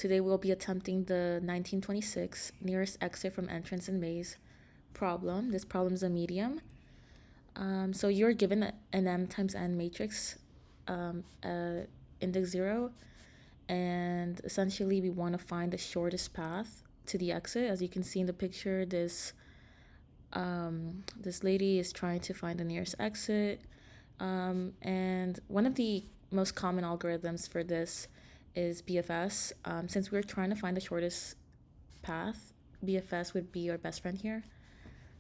Today we'll be attempting the 1926 nearest exit from entrance and maze problem. This problem is a medium. So you're given an m times n matrix, index 0, and essentially we want to find the shortest path to the exit. As you can see in the picture, this lady is trying to find the nearest exit, and one of the most common algorithms for this is BFS. Since we're trying to find the shortest path, BFS would be our best friend here.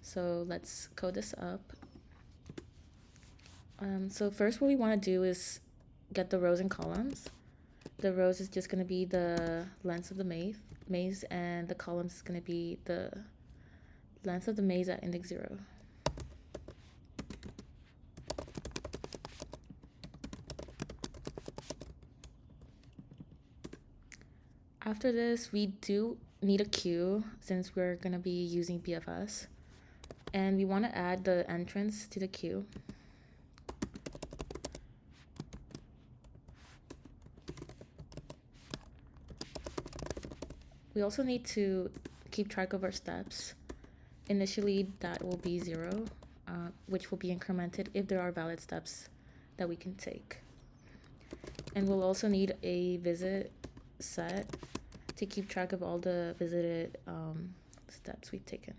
So let's code this up. So first what we want to do is get the rows and columns. The rows is just going to be the length of the maze, and the columns is going to be the length of the maze at index 0. After this, we do need a queue since we're going to be using BFS. And we want to add the entrance to the queue. We also need to keep track of our steps. Initially, that will be 0, which will be incremented if there are valid steps that we can take. And we'll also need a visit set to keep track of all the visited steps we've taken.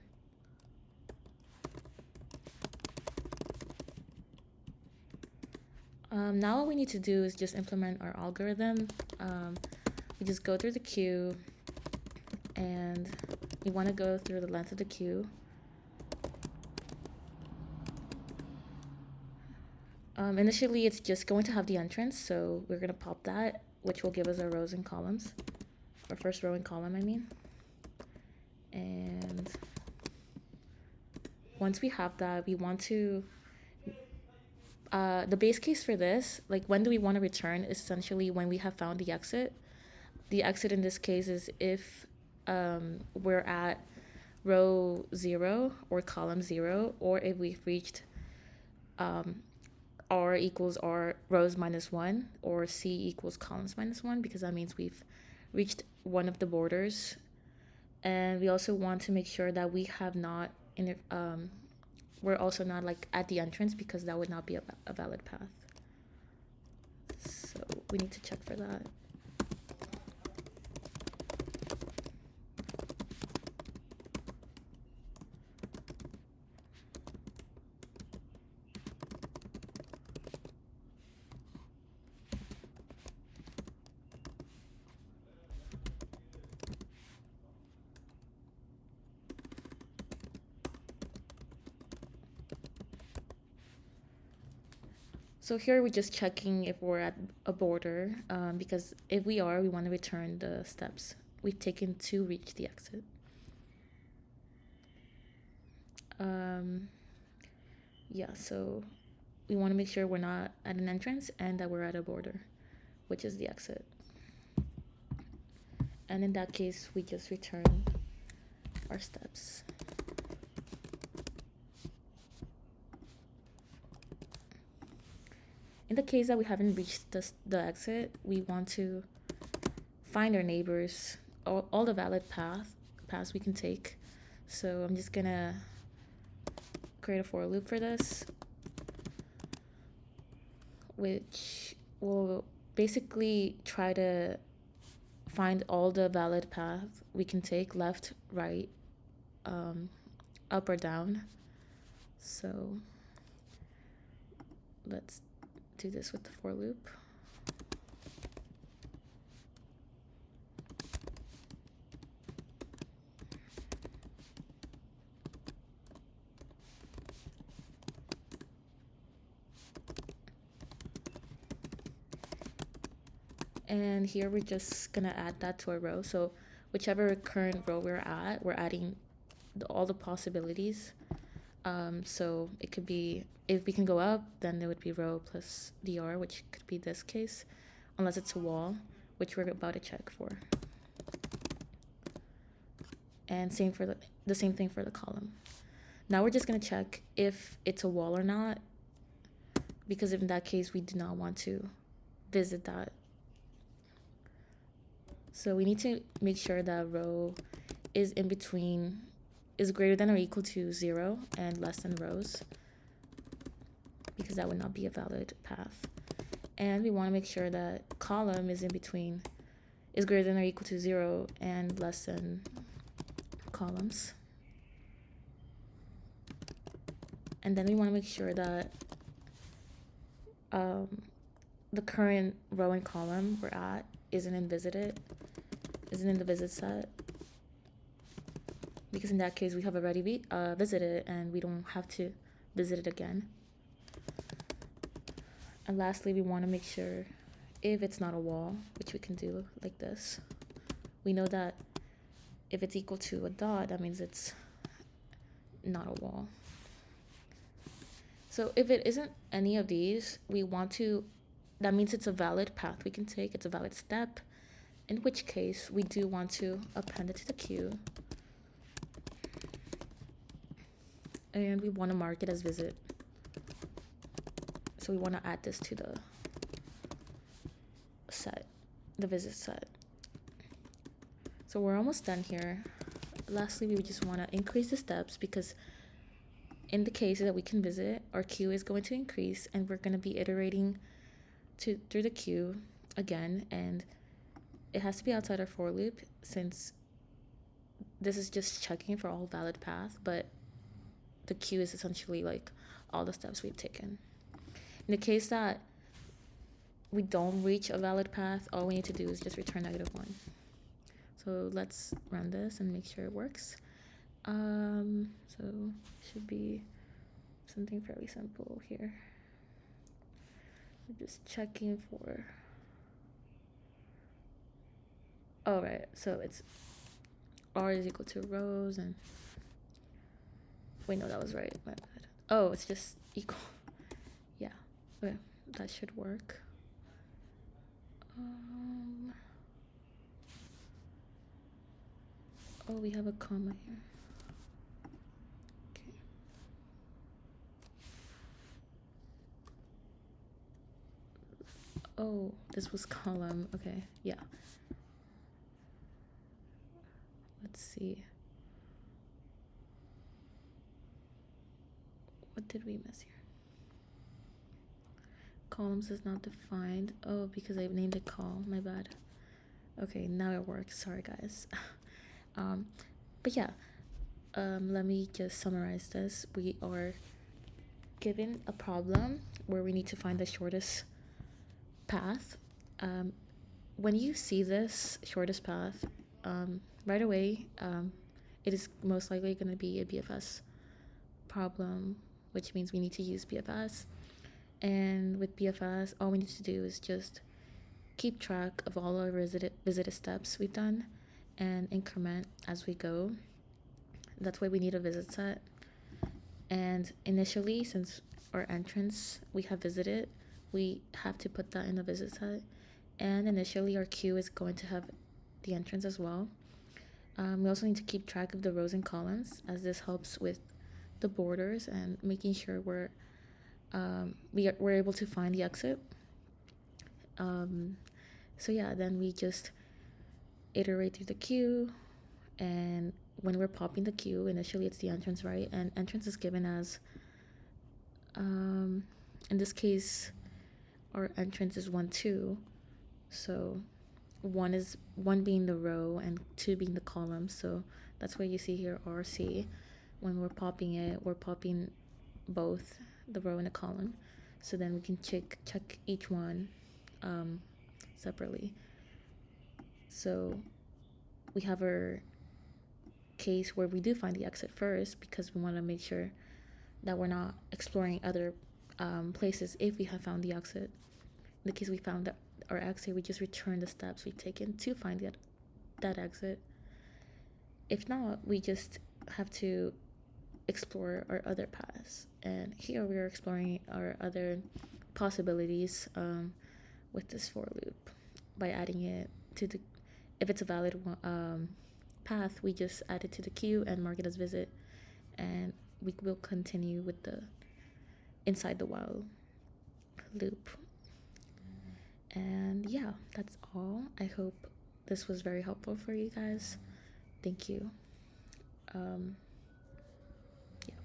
Now what we need to do is just implement our algorithm. We just go through the queue, and we want to go through the length of the queue. Initially, it's just going to have the entrance, so we're going to pop that, which will give us our rows and columns. Our first row and column, I mean. And once we have that, we want to... the base case for this, like when do we want to return, is essentially when we have found the exit. The exit in this case is if we're at row 0 or column 0, or if we've reached R equals R rows minus 1, or C equals columns minus 1, because that means we've reached one of the borders. And we also want to make sure that we have not we're also not like at the entrance, because that would not be a valid path. So we need to check for that. So here we're just checking if we're at a border, because if we are, we want to return the steps we've taken to reach the exit. Yeah, so we want to make sure we're not at an entrance and that we're at a border, which is the exit. And in that case, we just return our steps. In the case that we haven't reached the exit, we want to find our neighbors, all the valid paths we can take. So I'm just gonna create a for loop for this, which will basically try to find all the valid paths we can take, left, right, up or down. So let's do this with the for loop. And here we're just gonna add that to a row. So whichever current row we're at, we're adding all the possibilities. So it could be, if we can go up, then there would be row plus dr, which could be this case, unless it's a wall, which we're about to check for. And same for the same thing for the column. Now we're just gonna check if it's a wall or not, because in that case we do not want to visit that. So we need to make sure that row is in between, is greater than or equal to 0 and less than rows, because that would not be a valid path. And we want to make sure that column is in between, is greater than or equal to 0 and less than columns. And then we want to make sure that the current row and column we're at isn't in the visit set, because in that case we have already visited and we don't have to visit it again. And lastly, we want to make sure if it's not a wall, which we can do like this, we know that if it's equal to a dot, that means it's not a wall. So if it isn't any of these, that means it's a valid path we can take, it's a valid step, in which case we do want to append it to the queue. And we want to mark it as visit. So we want to add this to the set, the visit set. So we're almost done here. Lastly, we just want to increase the steps, because in the case that we can visit, our queue is going to increase and we're going to be iterating through the queue again, and it has to be outside our for loop, since this is just checking for all valid paths, but the queue is essentially like all the steps we've taken. In the case that we don't reach a valid path, all we need to do is just return -1. So let's run this and make sure it works. So should be something fairly simple here. We're just checking for, all right, so it's R is equal to rows, and wait, no, that was right, my bad. Oh, it's just equal. Yeah, okay, that should work. Oh, we have a comma here. Okay. Oh, this was column. Okay, yeah. Let's see. What did we miss here? Columns is not defined. Oh, because I named it call. My bad. Okay, now it works. Sorry, guys. But yeah, let me just summarize this. We are given a problem where we need to find the shortest path. When you see this shortest path, right away, it is most likely going to be a BFS problem, which means we need to use BFS. And with BFS, all we need to do is just keep track of all our visited steps we've done and increment as we go. That's why we need a visit set. And initially, since our entrance we have visited, we have to put that in the visit set. And initially, our queue is going to have the entrance as well. We also need to keep track of the rows and columns, as this helps with the borders and making sure we're able to find the exit. So yeah, then we just iterate through the queue, and when we're popping the queue, initially it's the entrance, right? And entrance is given as, in this case, our entrance is 1, 2. So 1 being the row and 2 being the column. So that's why you see here RC. When we're popping it, we're popping both the row and the column. So then we can check each one separately. So we have our case where we do find the exit first, because we want to make sure that we're not exploring other places if we have found the exit. In the case we found our exit, we just return the steps we've taken to find that exit. If not, we just have to explore our other paths. And here we are exploring our other possibilities with this for loop by adding it to the, if it's a valid path, we just add it to the queue and mark it as visit, and we will continue with the inside the while loop. And yeah, that's all. I hope this was very helpful for you guys. Thank you.